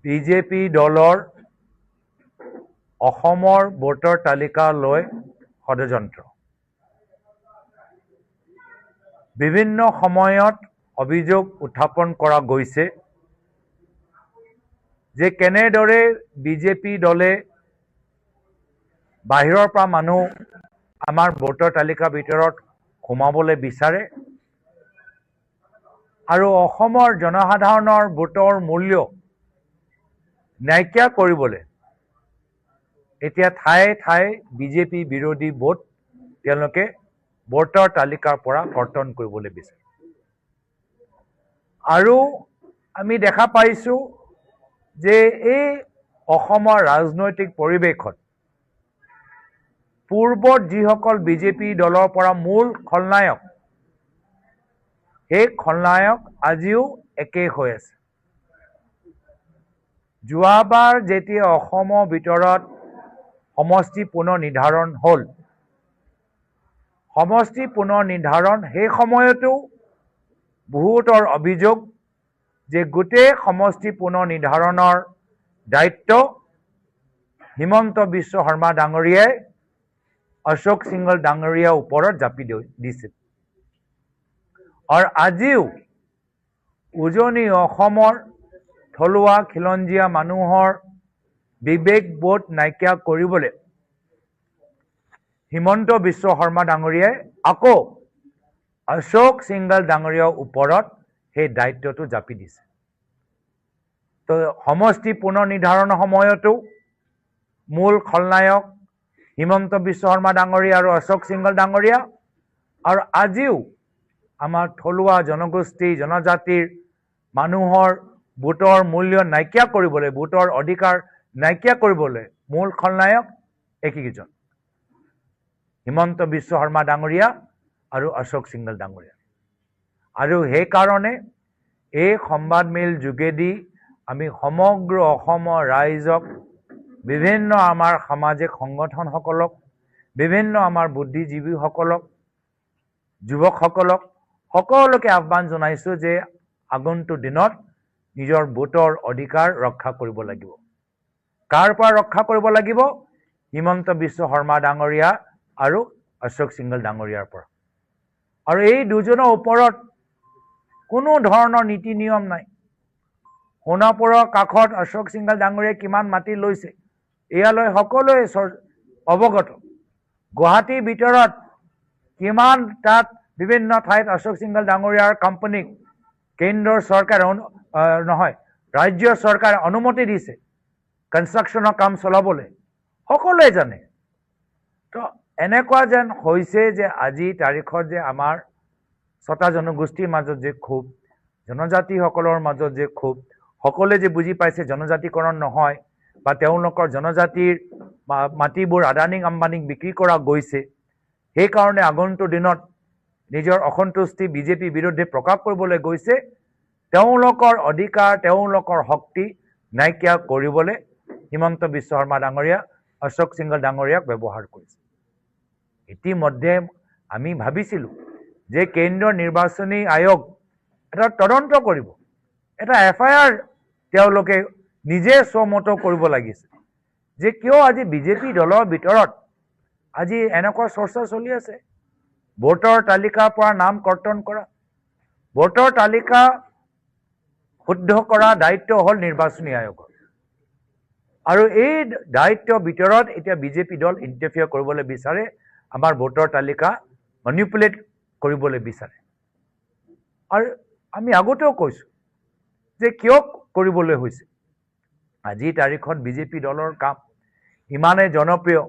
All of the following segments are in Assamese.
বিজেপি দলৰ অসমৰ ভোটৰ তালিকা লৈ ষড়যন্ত্ৰ বিভিন্ন সময়ত অভিযোগ উত্থাপন কৰা গৈছে যে কেনেদৰে বিজেপি দলে বাহিৰৰ পৰা মানুহ আমাৰ ভোটৰ তালিকাৰ ভিতৰত সোমাবলৈ বিচাৰে আৰু অসমৰ জনসাধাৰণৰ ভোটৰ মূল্য নাইকিয়া কৰিবলৈ এতিয়া ঠায়ে ঠায়ে বিজেপি বিৰোধী ভোট তেওঁলোকে ভোটৰ তালিকাৰ পৰা কৰ্তন কৰিবলৈ বিচাৰে আৰু আমি দেখা পাইছোঁ যে এই অসমৰ ৰাজনৈতিক পৰিৱেশত পূৰ্বত যিসকল বিজেপি দলৰ পৰা মূল খলনায়ক সেই খলনায়ক আজিও একেই হৈ আছে যোৱাবাৰ যেতিয়া অসমৰ ভিতৰত সমষ্টি পুনৰ নিৰ্ধাৰণ হ'ল সমষ্টি পুনৰ নিৰ্ধাৰণ সেই সময়তো বহুতৰ অভিযোগ যে গোটেই সমষ্টি পুনৰ নিৰ্ধাৰণৰ দায়িত্ব হিমন্ত বিশ্ব শৰ্মা ডাঙৰীয়াই অশোক সিংঘল ডাঙৰীয়াৰ ওপৰত জাপি দিছিল আৰু আজিও উজনি অসমৰ থলুৱা খিলঞ্জীয়া মানুহৰ বিবেক বোধ নাইকিয়া কৰিবলৈ হিমন্ত বিশ্ব শৰ্মা ডাঙৰীয়াই আকৌ অশোক সিংঘল ডাঙৰীয়াৰ ওপৰত সেই দায়িত্বটো জাপি দিছে তো সমষ্টি পুনৰ নিৰ্ধাৰণৰ সময়তো মূল খলনায়ক হিমন্ত বিশ্ব শৰ্মা ডাঙৰীয়া আৰু অশোক সিংঘল ডাঙৰীয়া আৰু আজিও আমাৰ থলুৱা জনগোষ্ঠী জনজাতিৰ মানুহৰ ভোটৰ মূল্য নাইকিয়া কৰিবলৈ ভোটৰ অধিকাৰ নাইকিয়া কৰিবলৈ মূল খলনায়ক একেইজন হিমন্ত বিশ্ব শৰ্মা ডাঙৰীয়া আৰু অশোক সিংঘল ডাঙৰীয়া আৰু সেইকাৰণে এই সংবাদমেল যোগেদি আমি সমগ্ৰ অসমৰ ৰাইজক বিভিন্ন আমাৰ সামাজিক সংগঠনসকলক বিভিন্ন আমাৰ বুদ্ধিজীৱীসকলক যুৱকসকলক সকলোকে আহ্বান জনাইছোঁ যে আগন্তুক দিনত নিজৰ ভোটৰ অধিকাৰ ৰক্ষা কৰিব লাগিব কাৰ পৰা ৰক্ষা কৰিব লাগিব হিমন্ত বিশ্ব শৰ্মা ডাঙৰীয়া আৰু অশোক সিংঘল ডাঙৰীয়াৰ পৰা আৰু এই দুজনৰ ওপৰত কোনো ধৰণৰ নীতি নিয়ম নাই সোণাপুৰৰ কাষত অশোক সিংঘল ডাঙৰীয়াই কিমান মাটি লৈছে এয়ালৈ সকলোৱে অৱগত গুৱাহাটীৰ ভিতৰত কিমান তাত বিভিন্ন ঠাইত অশোক সিংঘল ডাঙৰীয়াৰ কোম্পানীক কেন্দ্ৰৰ চৰকাৰে নহয় ৰাজ্য চৰকাৰে অনুমতি দিছে কনষ্ট্ৰাকশ্যনৰ কাম চলাবলৈ সকলোৱে জানে তো এনেকুৱা যেন হৈছে যে আজি তাৰিখত যে আমাৰ ছটা জনগোষ্ঠীৰ মাজত যে ক্ষোভ জনজাতিসকলৰ মাজত যে ক্ষোভ সকলোৱে যে বুজি পাইছে জনজাতিকৰণ নহয় বা তেওঁলোকৰ জনজাতিৰ মাটিবোৰ আদানী আম্বানীক বিক্ৰী কৰা গৈছে সেইকাৰণে আগন্তুক দিনত নিজৰ অসন্তুষ্টি বিজেপি বিৰুদ্ধে প্ৰকাশ কৰিবলৈ গৈছে তেওঁলোকৰ অধিকাৰ তেওঁলোকৰ শক্তি নাইকিয়া কৰিবলৈ হিমন্ত বিশ্ব শৰ্মা ডাঙৰীয়া অশোক সিংঘল ডাঙৰীয়াক ব্যৱহাৰ কৰিছে ইতিমধ্যে আমি ভাবিছিলোঁ যে কেন্দ্ৰীয় নিৰ্বাচনী আয়োগ এটা তদন্ত কৰিব এটা FIR তেওঁলোকে নিজে স্বমত কৰিব লাগিছে যে কিয় আজি বিজেপি দলৰ ভিতৰত আজি এনেকুৱা চৰ্চা চলি আছে ভোটৰ তালিকাৰ পৰা নাম কৰ্তন কৰা ভোটৰ তালিকা শুদ্ধ কৰা দায়িত্ব হ'ল নিৰ্বাচনী আয়োগৰ আৰু এই দায়িত্বৰ ভিতৰত এতিয়া বিজেপি দল ইণ্টাৰফিয়াৰ কৰিবলৈ বিচাৰে আমাৰ ভোটৰ তালিকা মনিপুলেট কৰিবলৈ বিচাৰে আৰু আমি আগতেও কৈছোঁ যে কিয় কৰিবলৈ হৈছে আজি তাৰিখত বিজেপি দলৰ কাম ইমানে জনপ্ৰিয়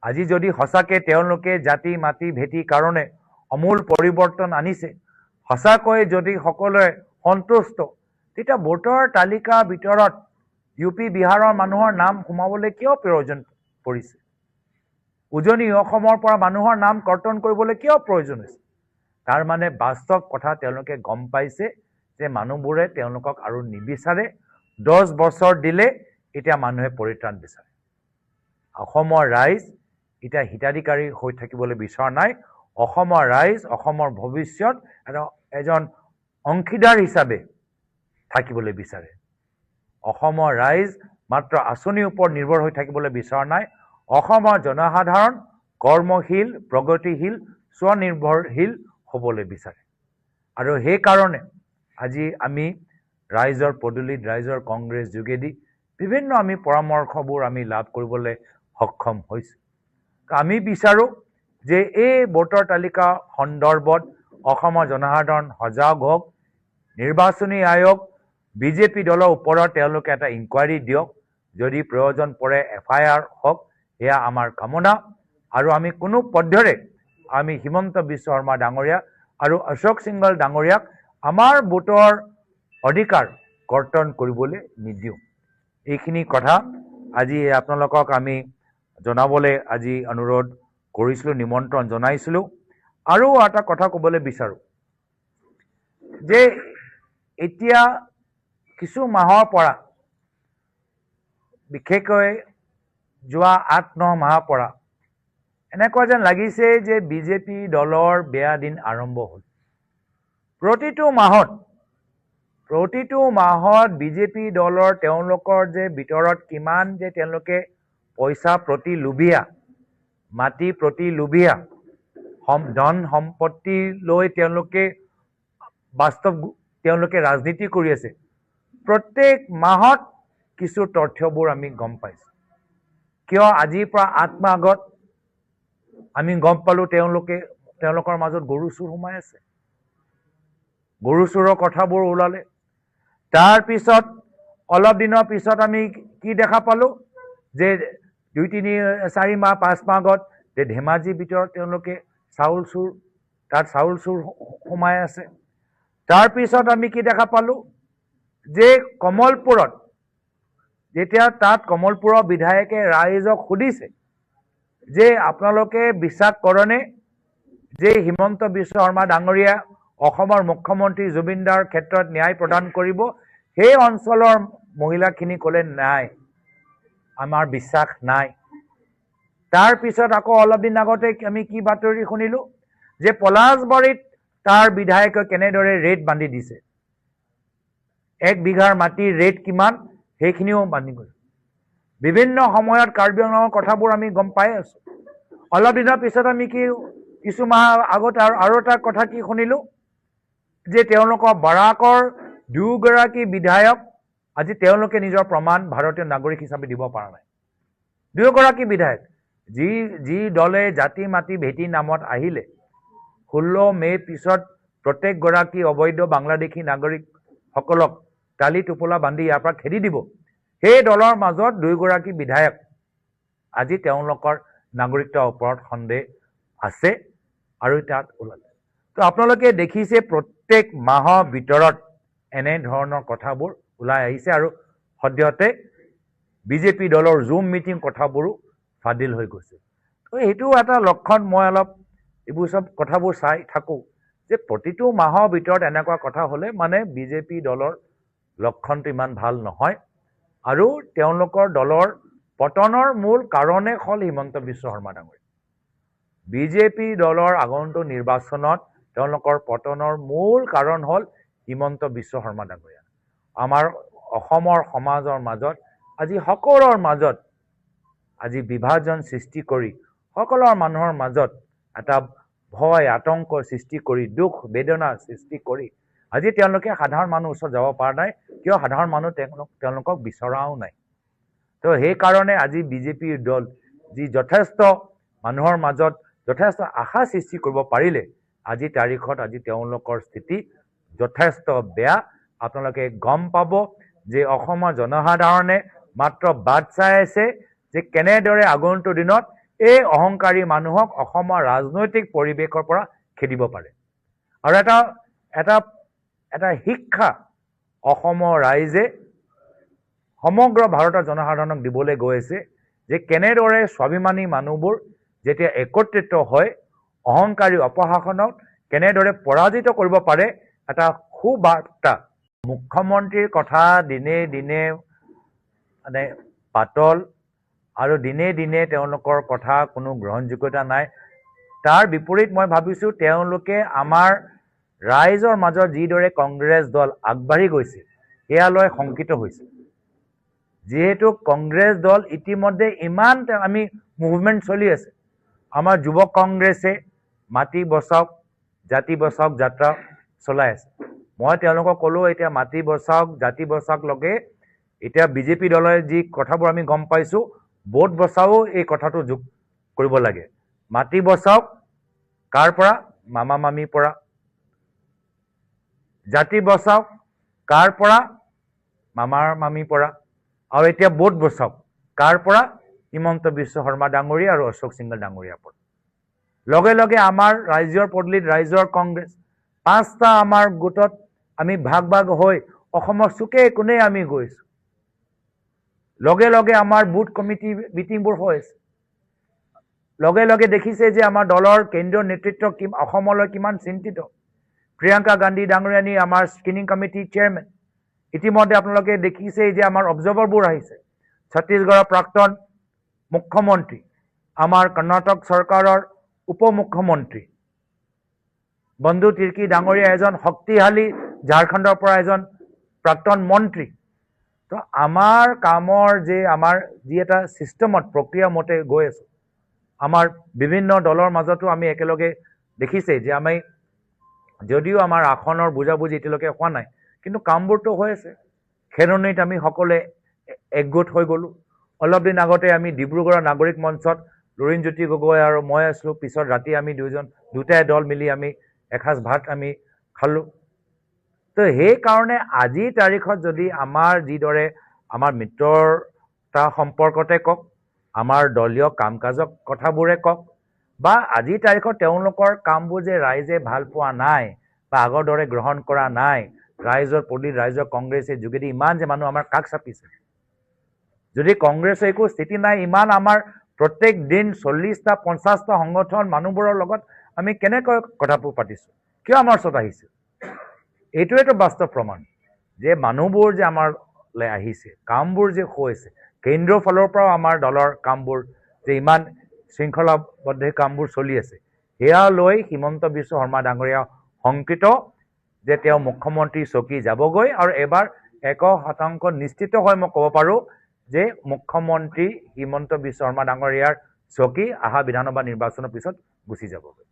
আজি যদি সঁচাকৈ তেওঁলোকে জাতি মাটি ভেটি কাৰণে আমূল পৰিৱৰ্তন আনিছে সঁচাকৈ যদি সকলোৱে সন্তুষ্ট তেতিয়া ভোটৰ তালিকাৰ ভিতৰত UP বিহাৰৰ মানুহৰ নাম সোমাবলৈ কিয় প্ৰয়োজন পৰিছে উজনি অসমৰ পৰা মানুহৰ নাম কৰ্তন কৰিবলৈ কিয় প্ৰয়োজন হৈছে তাৰ মানে বাস্তৱ কথা তেওঁলোকে গম পাইছে যে মানুহবোৰে তেওঁলোকক আৰু নিবিচাৰে 10 বছৰ দিলে এতিয়া মানুহে পৰিত্ৰাণ বিচাৰে অসমৰ ৰাইজ এটা হিতাধিকাৰী হৈ থাকিবলৈ বিচৰা নাই অসমৰ ৰাইজ অসমৰ ভৱিষ্যত এজন অংশীদাৰ হিচাপে থাকিবলৈ বিচাৰে অসমৰ ৰাইজ মাত্ৰ আঁচনিৰ ওপৰত নিৰ্ভৰ হৈ থাকিবলৈ বিচৰা নাই অসমৰ জনসাধাৰণ কৰ্মশীল প্ৰগতিশীল স্বনিৰ্ভৰশীল হ'বলৈ বিচাৰে আৰু সেই কাৰণে আজি আমি ৰাইজৰ পদূলিত ৰাইজৰ কংগ্ৰেছ যোগেদি বিভিন্ন আমি পৰামৰ্শবোৰ আমি লাভ কৰিবলৈ সক্ষম হৈছোঁ আমি বিচাৰোঁ যে এই ভোটাৰ তালিকা সন্দৰ্ভত অসমৰ জনসাধাৰণ সজাগ হওক নিৰ্বাচনী আয়োগ বিজেপি দলৰ ওপৰত তেওঁলোকে এটা ইনকুৱাৰী দিয়ক যদি প্ৰয়োজন পৰে FIR হওক এয়া আমাৰ কামনা আৰু আমি কোনো পদ্ধতিৰে আমি হিমন্ত বিশ্ব শৰ্মা ডাঙৰীয়া আৰু অশোক সিংঘল ডাঙৰীয়াক আমাৰ ভোটৰ অধিকাৰ কৰ্তন কৰিবলৈ নিদিওঁ এইখিনি কথা আজি আপোনালোকক আমি জনাবলৈ আজি অনুৰোধ কৰিছিলোঁ নিমন্ত্ৰণ জনাইছিলোঁ আৰু এটা কথা ক'বলৈ বিচাৰোঁ যে এতিয়া কিছু মাহৰ পৰা বিশেষকৈ যোৱা 8-9 মাহৰ পৰা এনেকুৱা যেন লাগিছে যে বিজেপি দলৰ বেয়া দিন আৰম্ভ হ'ল প্ৰতিটো মাহত বিজেপি দলৰ তেওঁলোকৰ যে ভিতৰত কিমান যে তেওঁলোকে পইচা প্ৰতি লোভিয়া মাটি প্ৰতি লোভিয়া ধন সম্পত্তি লৈ তেওঁলোকে বাস্তৱ তেওঁলোকে ৰাজনীতি কৰি আছে প্ৰত্যেক মাহত কিছু তথ্যবোৰ আমি গম পাইছোঁ কিয় আজিৰ পৰা 8 মাহ আগত আমি গম পালোঁ তেওঁলোকৰ মাজত গৰু চুৰ সোমাই আছে গৰু চুৰৰ কথাবোৰ ওলালে তাৰ পিছত অলপ দিনৰ পিছত আমি কি দেখা পালোঁ যে 2-3-4 মাহ 5 মাহ আগত যে ধেমাজিৰ ভিতৰত তেওঁলোকে চাউল চুৰ সোমাই আছে তাৰ পিছত আমি কি দেখা পালোঁ যে কমলপুৰত যেতিয়া তাত কমলপুৰৰ বিধায়কে ৰাইজক সুধিছে যে আপোনালোকে বিশ্বাস কৰেনে যে হিমন্ত বিশ্ব শৰ্মা ডাঙৰীয়া অসমৰ মুখ্যমন্ত্ৰী জুবিনদাৰ ক্ষেত্ৰত ন্যায় প্ৰদান কৰিব সেই অঞ্চলৰ মহিলাখিনি ক'লে নাই আমাৰ বিশ্বাস নাই তাৰ পিছত আকৌ অলপ দিন আগতে আমি কি বাতৰি শুনিলোঁ যে পলাশবাৰীত তাৰ বিধায়কে কেনেদৰে ৰেট বান্ধি দিছে 1 বিঘাৰ মাটিৰ ৰেট কিমান সেইখিনিও বান্ধি গ'ল বিভিন্ন সময়ত কাৰ্বি আংলঙৰ কথাবোৰ আমি গম পাই আছোঁ অলপ দিনৰ পিছত আমি কিছু মাহ আগত আৰু এটা কথা কি শুনিলোঁ যে তেওঁলোকৰ বাৰাকৰ 2 গৰাকী বিধায়ক আজি তেওঁলোকে নিজৰ প্ৰমাণ ভাৰতীয় নাগৰিক হিচাপে দিব পৰা নাই 2 গৰাকী বিধায়ক যি দলে জাতি মাটি ভেটি নামত আহিলে 16 মে পিছত প্ৰত্যেক গৰাকী অবৈধ বাংলাদেশী নাগৰিকসকলক টালি টোপোলা বান্ধি ইয়াৰ পৰা খেদি দিব সেই দলৰ মাজত 2 গৰাকী বিধায়ক আজি তেওঁলোকৰ নাগৰিকতাৰ ওপৰত সন্দেহ আছে আৰু তাত ওলালে তো আপোনালোকে দেখিছে প্ৰত্যেক মাহৰ ভিতৰত এনে ধৰণৰ কথাবোৰ ওলাই আহিছে আৰু সদ্যহতে বিজেপি দলৰ জুম মিটিং কথাবোৰো ফাদিল হৈ গৈছে তো এইটো এটা লক্ষণ মই অলপ এইবোৰ সব কথাবোৰ চাই থাকোঁ যে প্ৰতিটো মাহৰ ভিতৰত এনেকুৱা কথা হ'লে মানে বিজেপি দলৰ লক্ষণটো ইমান ভাল নহয় আৰু তেওঁলোকৰ দলৰ পতনৰ মূল কাৰণে হ'ল হিমন্ত বিশ্ব শৰ্মা ডাঙৰীয়া বিজেপি দলৰ আগন্তুক নিৰ্বাচনত তেওঁলোকৰ পতনৰ মূল কাৰণ হ'ল হিমন্ত বিশ্ব শৰ্মা ডাঙৰীয়া আমাৰ অসমৰ সমাজৰ মাজত আজি সকলোৰ মাজত আজি বিভাজন সৃষ্টি কৰি সকলোৰ মানুহৰ মাজত এটা ভয় আতংক সৃষ্টি কৰি দুখ বেদনা সৃষ্টি কৰি আজি তেওঁলোকে সাধাৰণ মানুহ ওচৰত যাব পৰা নাই কিয় সাধাৰণ মানুহ তেওঁলোকক বিচৰাও নাই তো সেই কাৰণে আজি বিজেপিৰ দল যি যথেষ্ট মানুহৰ মাজত যথেষ্ট আশা সৃষ্টি কৰিব পাৰিলে আজি তাৰিখত আজি তেওঁলোকৰ স্থিতি যথেষ্ট বেয়া আপোনালোকে গম পাব যে অসমৰ জনসাধাৰণে মাত্ৰ বাট চাই আছে যে কেনেদৰে আগন্তুক দিনত এই অহংকাৰী মানুহক অসমৰ ৰাজনৈতিক পৰিৱেশৰ পৰা খেদিব পাৰে আৰু এটা শিক্ষা অসমৰ ৰাইজে সমগ্ৰ ভাৰতৰ জনসাধাৰণক দিবলৈ গৈ আছে যে কেনেদৰে স্বাভিমানী মানুহবোৰ যেতিয়া একত্ৰিত হয় অহংকাৰী অপশাসনক কেনেদৰে পৰাজিত কৰিব পাৰে এটা সুবাৰ্তা মুখ্যমন্ত্ৰীৰ কথা দিনে দিনে মানে পাতল আৰু দিনে দিনে তেওঁলোকৰ কথা কোনো গ্ৰহণযোগ্যতা নাই তাৰ বিপৰীত মই ভাবিছোঁ তেওঁলোকে আমাৰ ৰাইজৰ মাজত যিদৰে কংগ্ৰেছ দল আগবাঢ়ি গৈছে এয়ালৈ শংকিত হৈছে যেহেতু কংগ্ৰেছ দল ইতিমধ্যে ইমান আমি মুভমেণ্ট চলি আছে আমাৰ যুৱ কংগ্ৰেছে মাটি বচাওক জাতি বচাওক যাত্ৰা চলাই আছে মই তেওঁলোকক ক'লো এতিয়া মাটি বচাওক জাতি বচাওক লগে এতিয়া বিজেপি দলৰ যি কথাবোৰ আমি গম পাইছো ভোট বচাও এই কথাটো যোগ কৰিব লাগে মাটি বচাওক কাৰ পৰা মামা মামীৰ পৰা জাতি বচাওক কাৰ পৰা মামাৰ মামীৰ পৰা আৰু এতিয়া ভোট বচাওক কাৰ পৰা হিমন্ত বিশ্ব শৰ্মা ডাঙৰীয়া আৰু অশোক সিংঘল ডাঙৰীয়াৰ পৰা লগে লগে আমাৰ ৰাজ্যৰ পদলিত ৰাইজৰ কংগ্ৰেছ পাঁচটা আমাৰ গোটত আমি ভাগ ভাগ হৈ অসমৰ চুকে কোণে আমি গৈছো লগে লগে আমাৰ বুথ কমিটি মিটিংবোৰ হৈ আছে লগে লগে দেখিছে যে আমাৰ দলৰ কেন্দ্ৰীয় নেতৃত্ব অসমলৈ কিমান চিন্তিত প্ৰিয়ংকা গান্ধী ডাঙৰীয়ানী আমাৰ স্ক্ৰিনিং কমিটি চেয়াৰমেন ইতিমধ্যে আপোনালোকে দেখিছে যে আমাৰ অবজাৰ্ভাৰবোৰ আহিছে ছত্তীশগড়ৰ প্ৰাক্তন মুখ্যমন্ত্ৰী আমাৰ কৰ্ণাটক চৰকাৰৰ উপমুখ্যমন্ত্ৰী বন্ধু তিৰ্কী ডাঙৰীয়া এজন শক্তিশালী ঝাৰখণ্ডৰ পৰা এজন প্ৰাক্তন মন্ত্ৰী তো আমাৰ কামৰ যে আমাৰ যি এটা সিস্টেমত প্ৰক্ৰিয়া মতে গৈ আছে আমাৰ বিভিন্ন দলৰ মাজতো আমি একেলগে দেখিছে যে আমি যদিও আমাৰ আসনৰ বুজাবুজি এতিয়ালৈকে হোৱা নাই কিন্তু কামবোৰতো হৈ আছে খেৰণিত আমি সকলোৱে একগোট হৈ গ'লো অলপ দিন আগতে আমি ডিব্ৰুগড়ৰ নাগৰিক মঞ্চত লুৰিণজ্যোতি গগৈ আৰু মই আছিলোঁ পিছত ৰাতি আমি দুটাই দল মিলি আমি এসাঁজ ভাত আমি খালোঁ তো সেইকাৰণে আজিৰ তাৰিখত যদি আমাৰ যিদৰে আমাৰ মিত্ৰতা সম্পৰ্কতে কওক আমাৰ দলীয় কাম কাজৰ কথাবোৰে কওক বা আজিৰ তাৰিখত তেওঁলোকৰ কামবোৰ যে ৰাইজে ভাল পোৱা নাই বা আগৰ দৰে গ্ৰহণ কৰা নাই ৰাইজৰ পদলিত ৰাইজৰ কংগ্ৰেছে যোগেদি ইমান যে মানুহ আমাৰ কাষ চাপিছে যদি কংগ্ৰেছৰ একো স্থিতি নাই ইমান আমাৰ প্ৰত্যেক দিন 40টা 50টা সংগঠন মানুহবোৰৰ লগত আমি কেনেকৈ কথাবোৰ পাতিছোঁ কিয় আমাৰ ওচৰত আহিছে এইটোৱেতো বাস্তৱ প্ৰমাণ যে মানুহবোৰ যে আমাৰলৈ আহিছে কামবোৰ যে হৈছে কেন্দ্ৰীয় ফালৰ পৰাও আমাৰ দলৰ কামবোৰ যে ইমান শৃংখলাবদ্ধ কামবোৰ চলি আছে সেয়া লৈ হিমন্ত বিশ্ব শৰ্মা ডাঙৰীয়া শংকিত যে তেওঁ মুখ্যমন্ত্ৰী চকী যাবগৈ আৰু এবাৰ 100% নিশ্চিত হৈ মই ক'ব পাৰোঁ যে মুখ্যমন্ত্ৰী হিমন্ত বিশ্ব শৰ্মা ডাঙৰীয়াৰ চকী আহা বিধানসভা নিৰ্বাচনৰ পিছত গুচি যাবগৈ